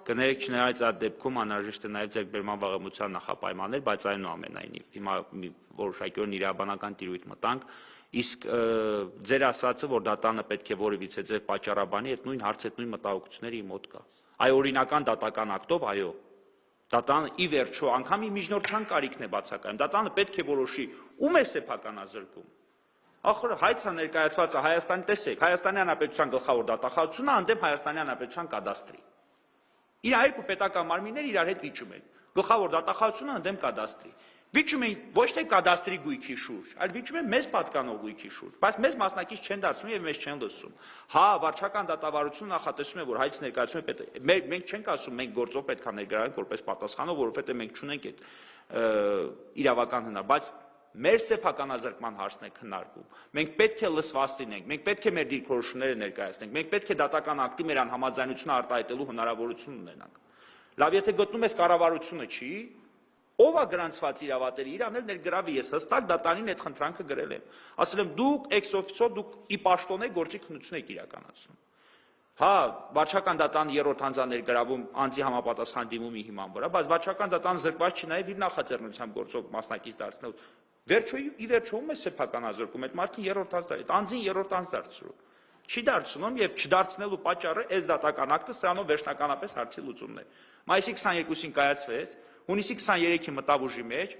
Կներեք չնայած այդ դեպքում անհրաժեշտ է նաև ձեռքբերման վաղեմության նախապայմաններ, բայց այնուամենայնիվ հիմա որոշակիորեն իրավաբանական տիրույթ մտանք, իսկ ձեր ասածը, որ դատանը պետք է որևիցե ձև պատճառաբանի, այդ նույն հարցը, այդ նույն մտահոգությունները իմ մոտ կա։ Այ օրինական դատական ակտով, այո, դատանը ի վերջո անգամ միջնորդչական կարիքն է բացակայում, դատանը պետք է որոշի ում է սեփականազրկում։ Ախր հայցը ներկայացված է Հայաստանի, տեսեք, Հայաստանի Հանրապետության գլխավոր դատախազությունը հանդեպ Հայաստանի Հանրապետության կադաստրի։ Իր երկու պետական մարմինները իրար հետ վիճում են։ Գլխավոր դատախազությունը հանդեպ կադաստրի։ Վիճում են ոչ թե կադաստրի գույքի շուրջ, այլ վիճում են մեզ պատկանող գույքի շուրջ, բայց մեզ մասնակից չեն դարձնում եւ մեզ չեն լսում։ Հա, վարչական դատավարությունը նախատեսում է, որ հայց ներկայացումը պետք է։ Մենք չենք ասում, մենք գործով պետք է ներգրավենք որպես պատասխանող, որովհետեւ մենք չունենք այդ իրավական հնար, բայց մեր սեփականազրկման հարցն է քննարկում։ Մենք պետք է լսված լինենք, մենք պետք է մեր դիրքորոշումները ներկայացնենք, մենք պետք է դատական ակտի մեր անհամաձայնությունը արտահայտելու հնարավորություն ունենանք։ Լավ, եթե գտնում ես կառավարությունը չի, ով է գրանցված իրավատերը, իրան էլ ներգրավի, ես հստակ դատարանին այդ խնդրանքը գրել եմ։ Ասել եմ դուք ex officio դուք ի պաշտոնե գործի քննություն եք իրականացնում։ Հա, վարչական դատարանը երրորդ անձան ներգրավում անձի համապատասխան դիմումի հիման վրա, բայց վարչական դատարանը զրկված չի նաև իր նախաձեռնությամբ գործող մասնակից դարձնելու։ Ի վերջո ում է սեփականազրկում, այդ մարդին երրորդ անձ դարձրու, այդ անձին երրորդ անձ դարձրու։ Չի դարձնում եւ չդարձնելու պատճառը այս դատական ակտը սրանով վերջնականապես հարցի լուծումն է։ Մայիսի 22-ին կայացվեց, հունիսի 23-ին մտավ ուժի մեջ,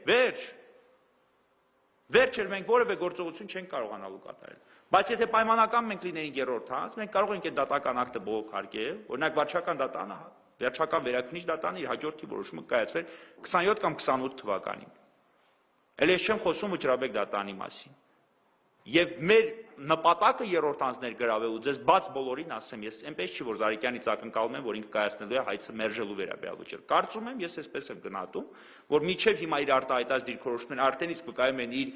վերջ էր մենք որևէ գործողություն չենք կարողանալու կատարել։ Բայց եթե պայմանական մենք լինեինք երրորդ անձ, մենք կարող ենք այդ դատական ակտը բողոքարկել, օրինակ վարչական դատանը, վերջական վերաքննիչ դատանը իր հաջորդի որոշումը կայացվեր 27 կամ 28 թվականին։ Էլ ես չեմ խոսում Վճռաբեկ դատարանի մասին։ Եվ մեր նպատակը երրորդ անձ ներգրավելու, ձեզ բաց բոլորին ասեմ, ես այնպես չի, որ Զարիկյանից ակնկալում եմ, որ ինքը կայացնելու է հայցը մերժելու վերաբերյալ վճիռ։ Կարծում եմ, ես այսպես եմ գնահատում, որ մինչև հիմա իր արտահայտած դիրքորոշումները արդեն իսկ վկայում են իր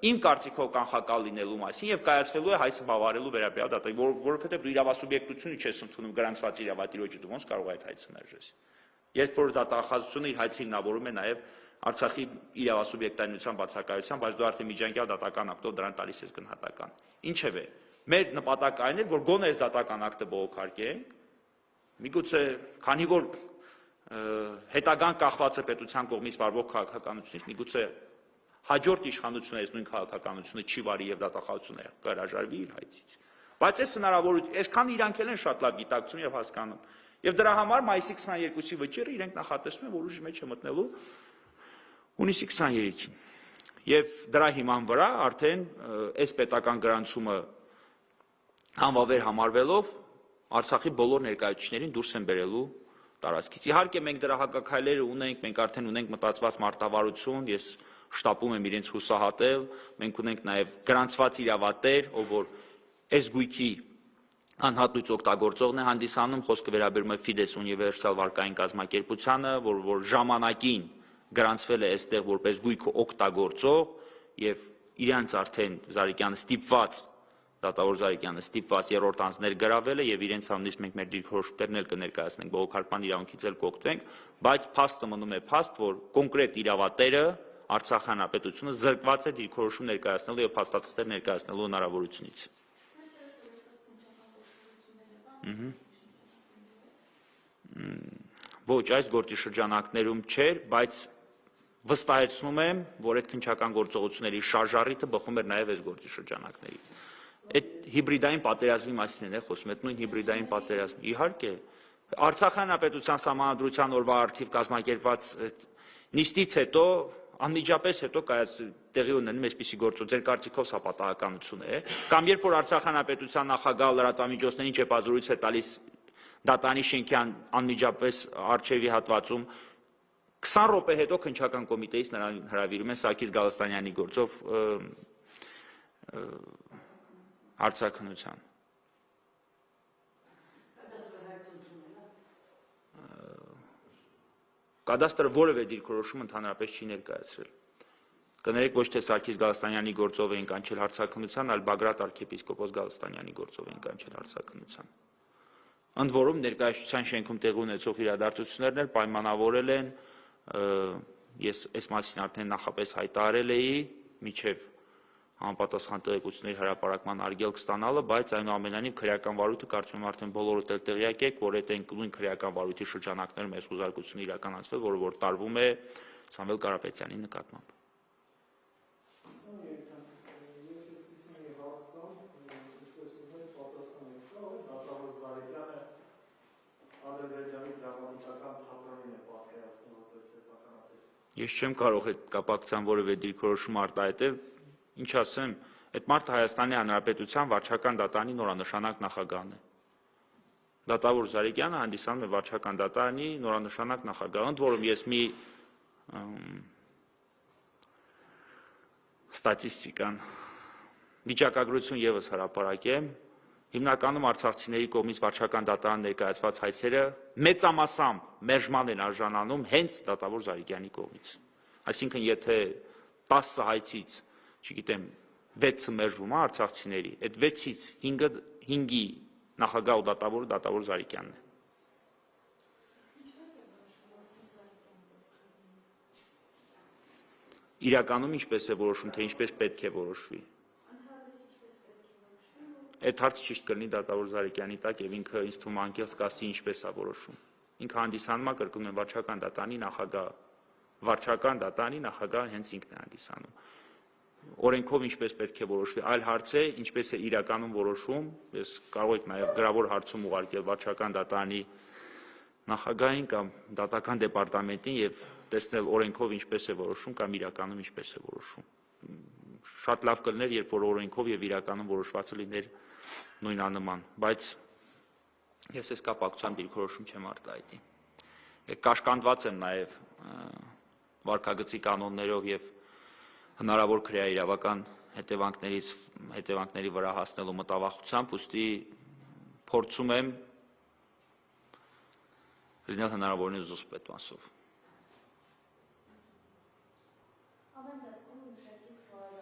իմ կարծիքով կանխակալ լինելու մասին եւ կայացվելու է հայցը բավարարելու վերաբերյալ դատա, որովհետեւ դու իրավասուբյեկտությունը չես ընդունում գրանցված իրավատիրոջը, դու ոնց կարող է այդ հայցը մերժես։ Երբ որ դատախազությունը իր հայցը հիմնավորում է նաեւ Արցախի իրավասուբյեկտայնության բացակայության, բայց դու արդեն միջանկյալ դատական ակտով դրան տալիս ես գնահատական։ Ինչևէ, մեր նպատակը այն է, որ գոնե այս դատական ակտը բողոքարկենք, միգուցե քանի որ հետագան կախված է պետության կողմից վարվող քաղաքականությունից, միգուցե հաջորդ իշխանությունը այս նույն քաղաքականությունը չի վարի եւ դատախազությունը կհրաժարվի իր հայցից։ Բայց այս հնարավորություն, այսքան իրանք էլ են շատ լավ գիտակցում եւ հասկանում։ Եվ դրա համար մայիսի 22-ի վճիռը իրենք նախատեսում են, որ ուժի մեջ է մտնելու հունիսի 23-ին։ Եվ դրա հիման վրա արդեն այս պետական գրանցումը անվավեր համարվելով Արցախի բոլոր ներկայացուցիչներին դուրս են բերելու տարածքից։ Իհարկե մենք դրա հակաքայլերը ունենք, մենք արդեն ունենք մտածված մարտավարություն, ես շտապում եմ իրենց հուսահատել, մենք ունենք նաև գրանցված իրավատեր, ով որ այս գույքի անհատույց օգտագործողն է հանդիսանում, խոսքը վերաբերում է Fides Universal վարկային կազմակերպությանը, որ ժամանակին գրանցվել է այստեղ որպես գույքը օգտագործող եւ իրանց արդեն Զարիկյանը ստիպված, դատավոր Զարիկյանը ստիպված երրորդ անձ ներգրավել է եւ իրենց համնից մենք մեր դիրքորոշումներն էլ կներկայացնենք, բողոքարկման իրավունքից էլ կօգտվենք, բայց փաստը մնում է փաստ, որ կոնկրետ իրավատերը Արցախ հանրապետությունը զրկված է դիրքորոշում ներկայացնելու եւ փաստաթղթեր ներկայացնելու հնարավորությունից։ Ոչ, այս գործի շրջանակներում չէր, բայց վստահեցնում եմ, որ այդ քննչական գործողությունների շարժառիթը բխում էր նաև այս գործի շրջանակներից։ Այդ հիբրիդային պատերազմի մասին է խոսում, այդ նույն հիբրիդային պատերազմի։ Իհարկե, Արցախ հանրապետության սահմանադրության օրվա առթիվ կազմակերպված նիստից հետո անմիջապես հետո տեղի ունենում այսպիսի գործով, ձեր կարծիքով սա պատահականություն է, կամ երբ որ Արցախ հանրապետության նախագահ լրատվամիջոցներին ճեպազորույց է տալիս դատարանի շենքյան անմիջապես արչևի հատվածում 20 րոպե հետո քննչական կոմիտեից նրան հրավիրում են Սարգիս Գալստանյանի գործով հարցաքննության։ Կադաստրը որևէ դիրքորոշում ընդհանրապես չի ներկայացրել։ Կներեք ոչ թե Սարգիս Գալստանյանի գործով էին կանչել հարցաքննության, այլ Բագրատ arczepiskopos Գալստանյանի գործով էին կանչել հարցաքննության։ Ընդ որում ներկայացության շենքում տեղի ունեցող իրադարձություններն էլ պայմանավորել են, ես այս մասին արդեն նախապես հայտարարել էի, միջև անպատասխան տեղեկությունների հրապարակման արգելք ստանալը, բայց այնուամենայնիվ քրեական վարույթը կարծում եմ արդեն բոլորդ էլ տեղյակ եք, որ այդ այն նույն քրեական վարույթի շրջանակներում այս խուզարկությունը իրականացվել, որ տարվում է Սամվել Կարապետյանի նկատմամբ։ Ես չեմ կարող այդ կապակցության որևէ դիրքորոշում արտահայտել, ինչ ասեմ, այդ մարդը Հայաստանի Հանրապետության վարչական դատարանի նորանշանակ նախագահն է։ Դատավոր Զարեգյանը հանդիսանում է վարչական դատարանի նորանշանակ նախագահ, ընդ որում ես մի ստատիստիկան վիճակագրություն ևս հրապարակեմ, հիմնականում արցախցիների կողմից վարչական դատարան ներկայացված հայցերը մեծամասամբ մերժման են արժանանում հենց դատավոր Զարեգյանի կողմից։ Այսինքն, եթե 10 հայցից, չգիտեմ, 6-ը մերժվում է արցախցիների, այդ 6-ից 5-ի նախագահ ու դատավոր Զարեգյանն է։ Իրականում ինչպես է որոշում, թե ինչպես պետք է որոշվի։ Այդ հարցը ճիշտ կլինի դատավոր Զարեգյանի տակ եւ ինքը ինձ թվում է անկեղծ կասի ինչպես է որոշում։ Ինքը հանդիսանում է, կրկնում եմ, վարչական դատարանի նախագահ։ Վարչական դատարանի նախագահը հենց ինքն է հանդիսանում։ Օրենքով ինչպես պետք է որոշվի, այլ հարց է, ինչպես է իրականում որոշում, ես կարող եք նաև գրավոր հարցում ուղարկել վարչական դատարանի նախագահին կամ դատական դեպարտամենտին եւ տեսնել օրենքով ինչպես է որոշում կամ իրականում ինչպես է որոշում։ Շատ լավ կլիներ, երբ որ օրենքով եւ իրականում որոշվածը լիներ նույնանման, բայց ես այս կապակցությամբ դիրքորոշում չեմ արտահայտի։ Կաշկանդված եմ նաև վարքագծի կանոններով եւ հնարավոր քրեաիրավական հետևանքների վրա հասնելու մտավախությամբ, ուստի փորձում եմ լինել հնարավորինս զուսպ այդ մասով։ Ամեն դեպքում նշեցիք, որ